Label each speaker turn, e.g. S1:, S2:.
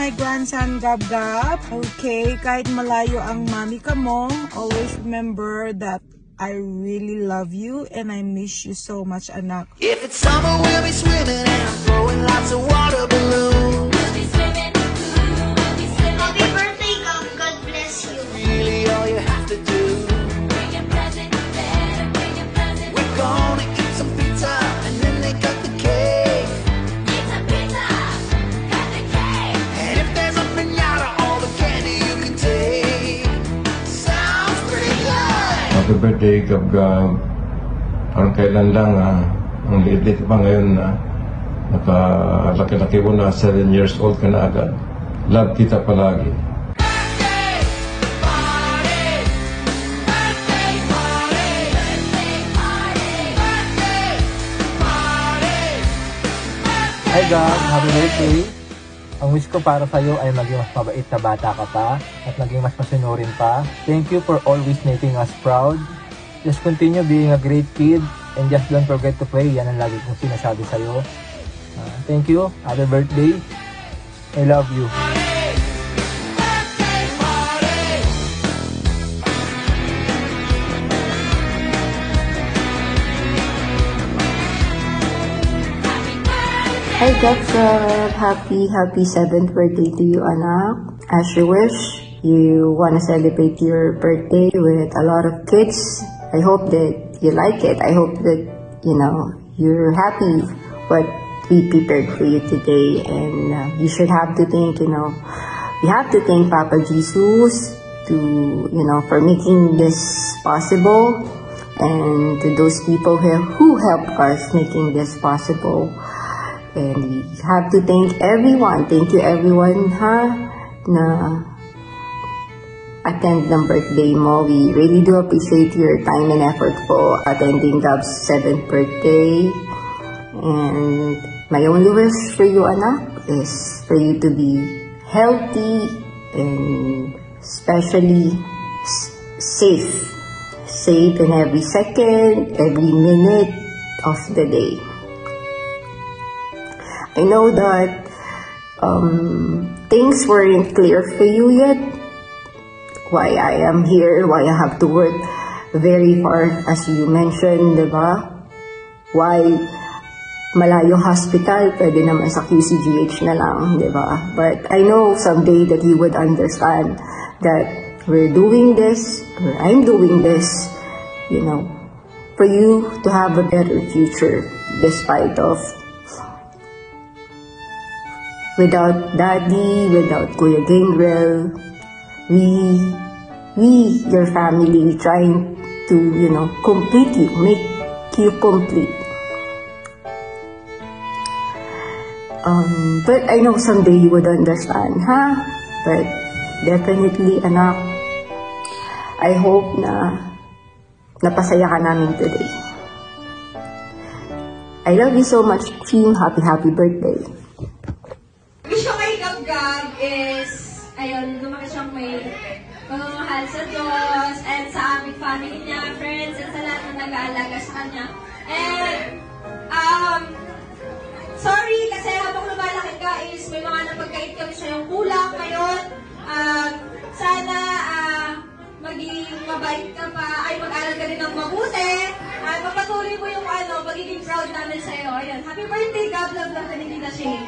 S1: my grandson Gab Gab. Okay, kahit malayo ang mami ka mo, always remember that I really love you and I miss you so much, anak.
S2: If it's summer, we'll be swimming and I'm throwing lots of water balloons.
S3: We'll be swimming, we'll be swimming.
S4: Happy birthday, Gab. God bless you.
S2: Really all you have to do.
S3: Bring a present, better bring a present.
S2: We're gonna eat some pizza and then they cut the cake.
S3: Eat some pizza, cut the cake.
S2: And if there's a piñata, all the candy you can take. Sounds pretty good.
S5: Happy birthday, Gab Gab. Parang kailan lang ang liit pa ngayon na nakalaki-laki mo na, 7 years old ka na agad. Love kita palagi.
S2: Birthday party, birthday party,
S3: Birthday party.
S2: birthday party, birthday.
S6: Hi God, happy birthday! Ang wish ko para sa'yo ay maging mas mabait na bata ka pa at maging mas masunurin pa. Thank you for always making us proud. Just continue being a great kid and just don't forget to pray. Yan ang lagi kong sinasabi sa'yo. Thank you. Happy birthday. I love you.
S7: Hi Gab, happy 7th birthday to you, anak. As you wish, you want to celebrate your birthday with a lot of kids. I hope that you like it. I hope that, you're happy what we prepared for you today. And you should have to thank, you have to thank Papa Jesus for making this possible. And to those people who helped us making this possible. And we have to thank everyone. Thank you everyone na attend ng birthday mo. We really do appreciate your time and effort for attending Gab's 7th birthday. And my only wish for you, anak, is for you to be healthy and especially safe. Safe in every second, every minute of the day. I know that things weren't clear for you yet. Why I am here, why I have to work very hard, as you mentioned, diba? Why malayo hospital, pwede naman sa QCGH na lang, diba? But I know someday that you would understand that we're doing this, or I'm doing this, for you to have a better future, despite of without Daddy, without Kuya Gabriel, we, your family, trying to, complete you, make you complete. But I know someday you would understand, But definitely, anak, I hope na napasaya ka namin today. I love you so much, Team. Happy birthday.
S8: Wish ko kay Gab Gab is, ayun, lumaki siyang may pagmamahal sa Diyos and sa aming family niya, friends, and sa lahat na nag-aalaga sa kanya. And, sorry kasi habang lumalaki ka is may mga napagkait kami sa iyong kulang ngayon. Sana, maging mabait ka pa, ay mag-aral ka rin ng mabuti, at mapatuloy mo yung pagiging proud namin sa iyo. Ayun, happy birthday, Gab, love ka ni Tita Shane.